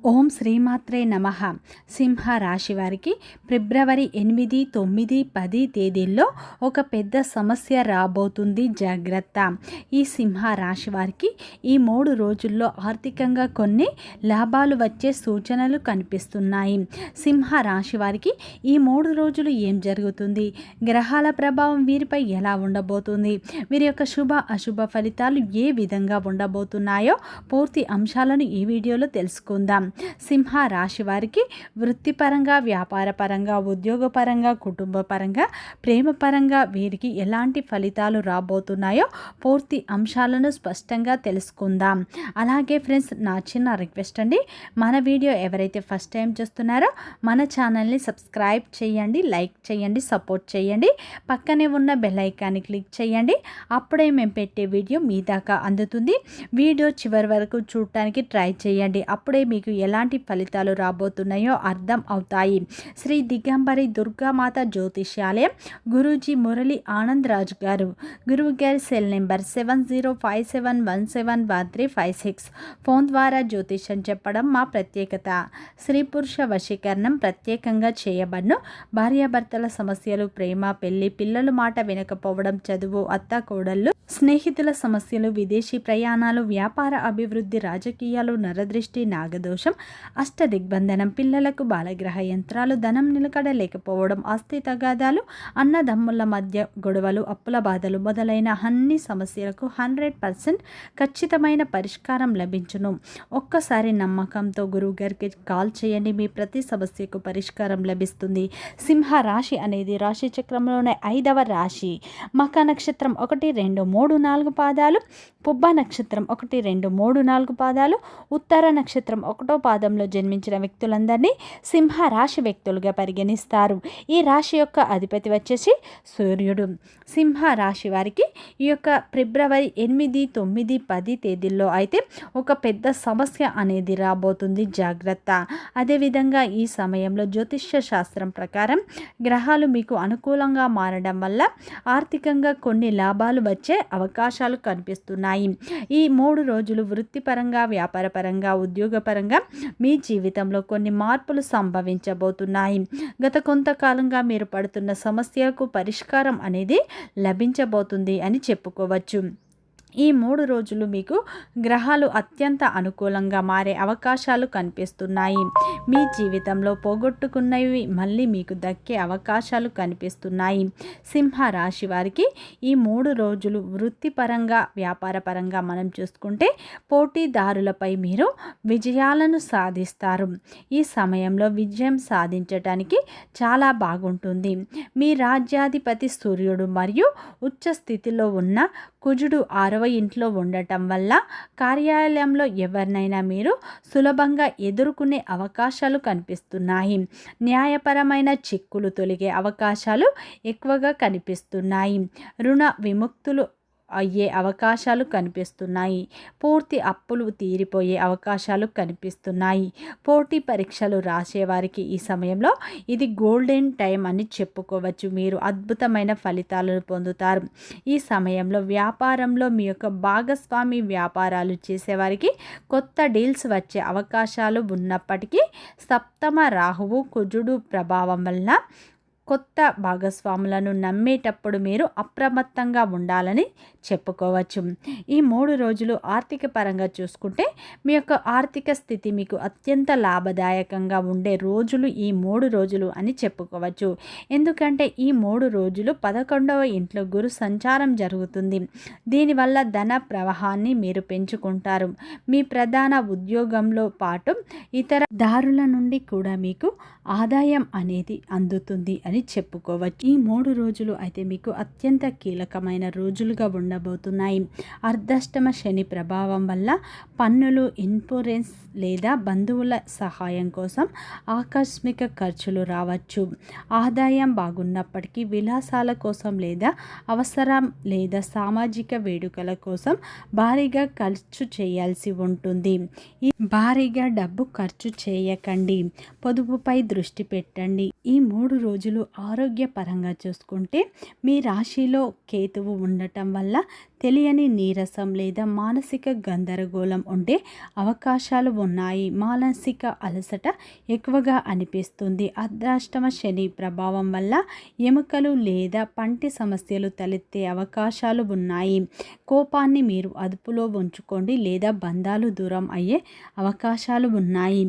ఓం శ్రీమాత్రే నమః. సింహ రాశి వారికి ఫిబ్రవరి 8, 9, 10 తేదీల్లో ఒక పెద్ద సమస్య రాబోతుంది, జాగ్రత్త. ఈ సింహ రాశి వారికి ఈ 3 రోజుల్లో ఆర్థికంగా కొన్ని లాభాలు వచ్చే సూచనలు కనిపిస్తున్నాయి. సింహ రాశి వారికి ఈ 3 రోజులు ఏం జరుగుతుంది, గ్రహాల ప్రభావం వీరిపై ఎలా ఉండబోతుంది, వీరి యొక్క శుభ అశుభ ఫలితాలు ఏ విధంగా ఉండబోతున్నాయో పూర్తి అంశాలను ఈ వీడియోలో తెలుసుకుందాం. సింహ రాశి వారికి వృత్తిపరంగా, వ్యాపారపరంగా, ఉద్యోగపరంగా, కుటుంబపరంగా, ప్రేమపరంగా వీరికి ఎలాంటి ఫలితాలు రాబోతున్నాయో పూర్తి అంశాలను స్పష్టంగా తెలుసుకుందాం. అలాగే ఫ్రెండ్స్, నా చిన్న రిక్వెస్ట్ అండి, మన వీడియో ఎవరైతే ఫస్ట్ టైం చూస్తున్నారో మన ఛానల్ని సబ్స్క్రైబ్ చేయండి, లైక్ చేయండి, సపోర్ట్ చేయండి, పక్కనే ఉన్న బెల్ ఐకాన్ని క్లిక్ చేయండి. అప్పుడే మేము పెట్టే వీడియో మీ దాకా అందుతుంది. వీడియో చివరి వరకు చూడటానికి ట్రై చేయండి, అప్పుడే మీకు ఎలాంటి ఫలితాలు రాబోతున్నాయో అర్థం అవుతాయి. శ్రీ దిగంబరి దుర్గామాత జ్యోతిష్యాలయం, గురూజీ మురళి ఆనంద్ రాజు గారు. గురువు గారి సెల్ నెంబర్ 7057171356. ఫోన్ ద్వారా జ్యోతిష్యం చెప్పడం మా ప్రత్యేకత. స్త్రీ పురుష వశీకరణం ప్రత్యేకంగా చేయబడును. భార్యాభర్తల సమస్యలు, ప్రేమ, పెళ్లి, పిల్లలు మాట వినకపోవడం, చదువు, అత్త కోడళ్ళు, స్నేహితుల సమస్యలు, విదేశీ ప్రయాణాలు, వ్యాపార అభివృద్ధి, రాజకీయాలు, నరదృష్టి, నాగదోషం, అష్టదిగ్బంధనం, పిల్లలకు బాలగ్రహ యంత్రాలు, ధనం నిలకడ లేకపోవడం, ఆస్తి తగాదాలు, అన్నదమ్ముల మధ్య గొడవలు, అప్పుల బాధలు మొదలైన అన్ని సమస్యలకు 100% ఖచ్చితమైన పరిష్కారం లభించును. ఒక్కసారి నమ్మకంతో గురువు గారికి కాల్ చేయండి, మీ ప్రతి సమస్యకు పరిష్కారం లభిస్తుంది. సింహ రాశి అనేది రాశి చక్రంలోనే 5వ రాశి. మఖ నక్షత్రం 1, 2, 3, 4 పాదాలు, పుబ్బ నక్షత్రం 1, 2, 3, 4 పాదాలు, ఉత్తర నక్షత్రం 1వ పాదంలో జన్మించిన వ్యక్తులందరినీ సింహ రాశి వ్యక్తులుగా పరిగణిస్తారు. ఈ రాశి యొక్క అధిపతి వచ్చేసి సూర్యుడు. సింహ రాశి వారికి ఈ యొక్క ఫిబ్రవరి 8, 9, 10 తేదీల్లో అయితే ఒక పెద్ద సమస్య అనేది రాబోతుంది, జాగ్రత్త. అదేవిధంగా ఈ సమయంలో జ్యోతిష్య శాస్త్రం ప్రకారం గ్రహాలు మీకు అనుకూలంగా మారడం వల్ల ఆర్థికంగా కొన్ని లాభాలు వచ్చే అవకాశాలు కనిపిస్తున్నాయి. ఈ 3 రోజులు వృత్తిపరంగా, వ్యాపారపరంగా, ఉద్యోగపరంగా మీ జీవితంలో కొన్ని మార్పులు సంభవించబోతున్నాయి. గత కొంతకాలంగా మీరు పడుతున్న సమస్యలకు పరిష్కారం అనేది లభించబోతుంది అని చెప్పుకోవచ్చు. ఈ 3 రోజులు మీకు గ్రహాలు అత్యంత అనుకూలంగా మారే అవకాశాలు కనిపిస్తున్నాయి. మీ జీవితంలో పోగొట్టుకున్నవి మళ్ళీ మీకు దక్కే అవకాశాలు కనిపిస్తున్నాయి. సింహ రాశి వారికి ఈ 3 రోజులు వృత్తిపరంగా, వ్యాపారపరంగా మనం చూసుకుంటే పోటీదారులపై మీరు విజయాలను సాధిస్తారు. ఈ సమయంలో విజయం సాధించడానికి చాలా బాగుంటుంది. మీ రాజ్యాధిపతి సూర్యుడు మరియు ఉచ్చ స్థితిలో ఉన్న కుజుడు 6వ ఇంట్లో ఉండటం వల్ల కార్యాలయంలో ఎవరినైనా మీరు సులభంగా ఎదుర్కొనే అవకాశాలు కనిపిస్తున్నాయి. న్యాయపరమైన చిక్కులు తొలగే అవకాశాలు ఎక్కువగా కనిపిస్తున్నాయి. రుణ విముక్తులు అయ్యే అవకాశాలు కనిపిస్తున్నాయి. పూర్తి అప్పులు తీరిపోయే అవకాశాలు కనిపిస్తున్నాయి. పోటీ పరీక్షలు రాసేవారికి ఈ సమయంలో ఇది గోల్డెన్ టైం అని చెప్పుకోవచ్చు. మీరు అద్భుతమైన ఫలితాలను పొందుతారు. ఈ సమయంలో వ్యాపారంలో మీ యొక్క భాగస్వామి వ్యాపారాలు చేసేవారికి కొత్త డీల్స్ వచ్చే అవకాశాలు ఉన్నప్పటికీ సప్తమ రాహువు కుజుడు ప్రభావం వల్ల కొత్త భాగస్వాములను నమ్మేటప్పుడు మీరు అప్రమత్తంగా ఉండాలని చెప్పుకోవచ్చు. ఈ 3 రోజులు ఆర్థిక పరంగా చూసుకుంటే మీ యొక్క ఆర్థిక స్థితి మీకు అత్యంత లాభదాయకంగా ఉండే రోజులు ఈ 3 రోజులు అని చెప్పుకోవచ్చు. ఎందుకంటే ఈ 3 రోజులు 11వ ఇంట్లో గురు సంచారం జరుగుతుంది. దీనివల్ల ధన ప్రవాహాన్ని మీరు పెంచుకుంటారు. మీ ప్రధాన ఉద్యోగంలో పాటు ఇతర దారుల నుండి కూడా మీకు ఆదాయం అనేది అందుతుంది అని చెప్పుకోవచ్చు. ఈ 3 రోజులు అయితే మీకు అత్యంత కీలకమైన రోజులుగా ఉండబోతున్నాయి. అర్ధాష్టమ శని ప్రభావం వల్ల పన్నులు, ఇన్సూరెన్స్ లేదా బంధువుల సహాయం కోసం ఆకస్మిక ఖర్చులు రావచ్చు. ఆదాయం బాగున్నప్పటికీ విలాసాల కోసం లేదా అవసరం లేదా సామాజిక వేడుకల కోసం భారీగా ఖర్చు చేయాల్సి ఉంటుంది. ఈ భారీగా డబ్బు ఖర్చు చేయకండి, పొదుపుపై దృష్టి పెట్టండి. ఈ 3 రోజులు ఆరోగ్యపరంగా చూసుకుంటే మీ రాశిలో కేతువు ఉండటం వల్ల తెలియని నీరసం లేదా మానసిక గందరగోళం ఉండే అవకాశాలు ఉన్నాయి. మానసిక అలసట ఎక్కువగా అనిపిస్తుంది. అర్ధాష్టమ శని ప్రభావం వల్ల ఎముకలు లేదా పంటి సమస్యలు తలెత్తే అవకాశాలు ఉన్నాయి. కోపాన్ని మీరు అదుపులో ఉంచుకోండి లేదా బంధాలు దూరం అయ్యే అవకాశాలు ఉన్నాయి.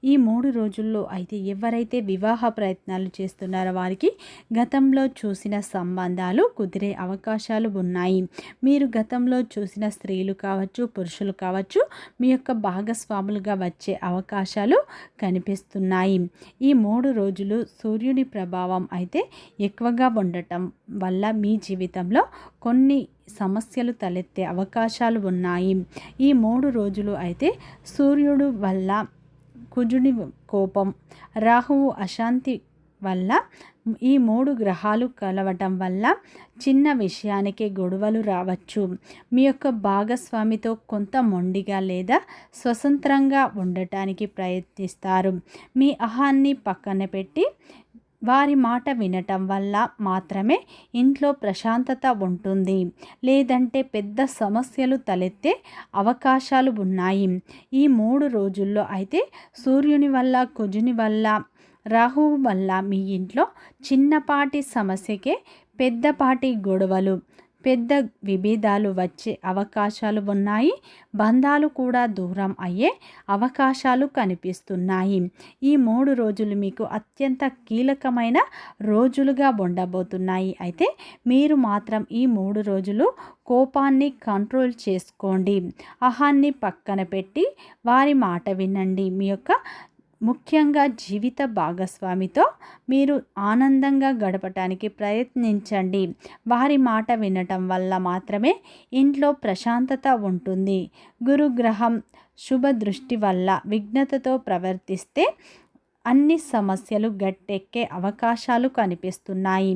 ఈ 3 రోజుల్లో అయితే ఎవరైతే వివాహ ప్రయత్నాలు చేస్తున్నారో వారికి గతంలో చూసిన సంబంధాలు కుదిరే అవకాశాలు ఉన్నాయి. మీరు గతంలో చూసిన స్త్రీలు కావచ్చు, పురుషులు కావచ్చు, మీ యొక్క భాగస్వాములుగా వచ్చే అవకాశాలు కనిపిస్తున్నాయి. ఈ 3 రోజులు సూర్యుని ప్రభావం అయితే ఎక్కువగా ఉండటం వల్ల మీ జీవితంలో కొన్ని సమస్యలు తలెత్తే అవకాశాలు ఉన్నాయి. ఈ 3 రోజులు అయితే సూర్యుడు వల్ల కుజుని కోపం, రాహువు అశాంతి వల్ల ఈ 3 గ్రహాలు కలవటం వల్ల చిన్న విషయానికి గొడవలు రావచ్చు. మీ యొక్క భాగస్వామితో కొంత మొండిగా లేదా స్వతంత్రంగా ఉండటానికి ప్రయత్నిస్తారు. మీ అహాన్ని పక్కన పెట్టి వారి మాట వినటం వల్ల మాత్రమే ఇంట్లో ప్రశాంతత ఉంటుంది. లేదంటే పెద్ద సమస్యలు తలెత్తే అవకాశాలు ఉన్నాయి. ఈ 3 రోజుల్లో అయితే సూర్యుని వల్ల, కుజుని వల్ల, రాహువు వల్ల మీ ఇంట్లో చిన్నపాటి సమస్యకే పెద్దపాటి గొడవలు, పెద్ద విభేదాలు వచ్చే అవకాశాలు ఉన్నాయి. బంధాలు కూడా దూరం అయ్యే అవకాశాలు కనిపిస్తున్నాయి. ఈ 3 రోజులు మీకు అత్యంత కీలకమైన రోజులుగా ఉండబోతున్నాయి. అయితే మీరు మాత్రం ఈ 3 రోజులు కోపాన్ని కంట్రోల్ చేసుకోండి. అహాన్ని పక్కన పెట్టి వారి మాట వినండి. మీ యొక్క ముఖ్యంగా జీవిత భాగస్వామితో మీరు ఆనందంగా గడపటానికి ప్రయత్నించండి. వారి మాట వినటం వల్ల మాత్రమే ఇంట్లో ప్రశాంతత ఉంటుంది. గురుగ్రహం శుభ దృష్టి వల్ల విఘ్నతతో ప్రవర్తిస్తే అన్ని సమస్యలు గట్టెక్కే అవకాశాలు కనిపిస్తున్నాయి.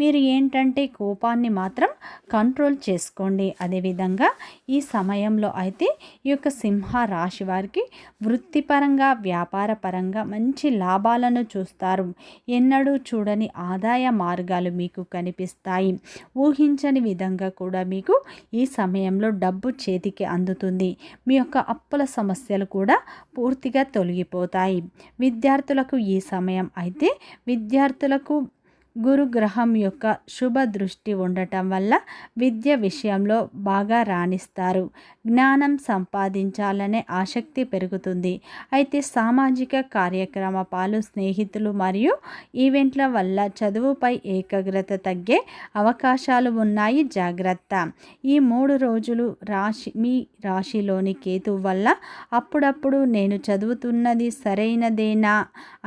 మీరు ఏంటంటే కోపాన్ని మాత్రం కంట్రోల్ చేసుకోండి. అదేవిధంగా ఈ సమయంలో అయితే ఈ యొక్క సింహ రాశి వారికి వృత్తిపరంగా, వ్యాపార పరంగా మంచి లాభాలను చూస్తారు. ఎన్నడూ చూడని ఆదాయ మార్గాలు మీకు కనిపిస్తాయి. ఊహించని విధంగా కూడా మీకు ఈ సమయంలో డబ్బు చేతికి అందుతుంది. మీ యొక్క అప్పుల సమస్యలు కూడా పూర్తిగా తొలగిపోతాయి. విద్యార్థులకు ఈ సమయం అయితే విద్యార్థులకు గురుగ్రహం యొక్క శుభ దృష్టి ఉండటం వల్ల విద్య విషయంలో బాగా రాణిస్తారు. జ్ఞానం సంపాదించాలనే ఆసక్తి పెరుగుతుంది. అయితే సామాజిక కార్యక్రమాలు, స్నేహితులు మరియు ఈవెంట్ల వల్ల చదువుపై ఏకాగ్రత తగ్గే అవకాశాలు ఉన్నాయి. జాగ్రత్త. ఈ 3 రోజులు మీ రాశిలోని కేతు వల్ల అప్పుడప్పుడు నేను చదువుతున్నది సరైనదేనా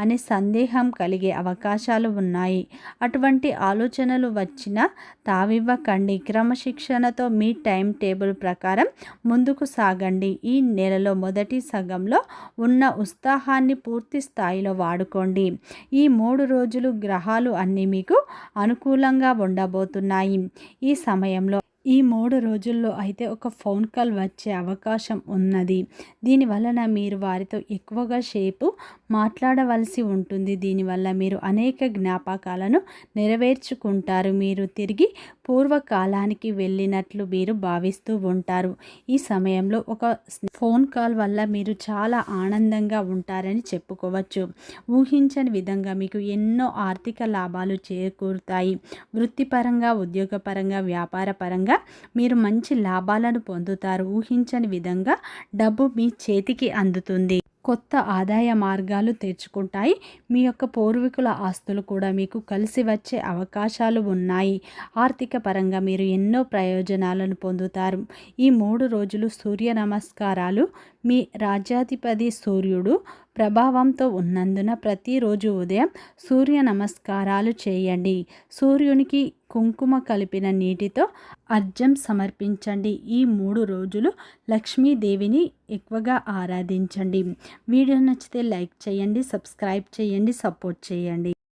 అనే సందేహం కలిగే అవకాశాలు ఉన్నాయి. అటువంటి ఆలోచనలు వచ్చినా తావివ్వకండి. క్రమశిక్షణతో మీ టైం టేబుల్ ప్రకారం ముందుకు సాగండి. ఈ నెలలో మొదటి సగంలో ఉన్న ఉత్సాహాన్ని పూర్తి స్థాయిలో వాడుకోండి. ఈ 3 రోజులు గ్రహాలు అన్నీ మీకు అనుకూలంగా ఉండబోతున్నాయి. ఈ సమయంలో ఈ 3 రోజుల్లో అయితే ఒక ఫోన్ కాల్ వచ్చే అవకాశం ఉన్నది. దీనివలన మీరు వారితో ఎక్కువగా సేపు మాట్లాడవలసి ఉంటుంది. దీనివల్ల మీరు అనేక జ్ఞాపకాలను నెరవేర్చుకుంటారు. మీరు తిరిగి పూర్వకాలానికి వెళ్ళినట్లు మీరు భావిస్తూ ఉంటారు. ఈ సమయంలో ఒక ఫోన్ కాల్ వల్ల మీరు చాలా ఆనందంగా ఉంటారని చెప్పుకోవచ్చు. ఊహించని విధంగా మీకు ఎన్నో ఆర్థిక లాభాలు చేకూరుతాయి. వృత్తిపరంగా, ఉద్యోగపరంగా, వ్యాపార పరంగా మీరు మంచి లాభాలను పొందుతారు. ఊహించని విధంగా డబ్బు మీ చేతికి అందుతుంది. కొత్త ఆదాయ మార్గాలు తెరుచుకుంటాయి. మీ యొక్క పూర్వీకుల ఆస్తులు కూడా మీకు కలిసి వచ్చే అవకాశాలు ఉన్నాయి. ఆర్థిక పరంగా మీరు ఎన్నో ప్రయోజనాలను పొందుతారు. ఈ 3 రోజులు సూర్య నమస్కారాలు మీ రాజ్యాధిపతి సూర్యుడు ప్రభావంతో ఉన్నందున ప్రతిరోజు ఉదయం సూర్య నమస్కారాలు చేయండి. సూర్యునికి కుంకుమ కలిపిన నీటితో అర్ఘ్యం సమర్పించండి. ఈ 3 రోజులు లక్ష్మీదేవిని ఎక్కువగా ఆరాధించండి. వీడియో నచ్చితే లైక్ చేయండి, సబ్స్క్రైబ్ చేయండి, సపోర్ట్ చేయండి.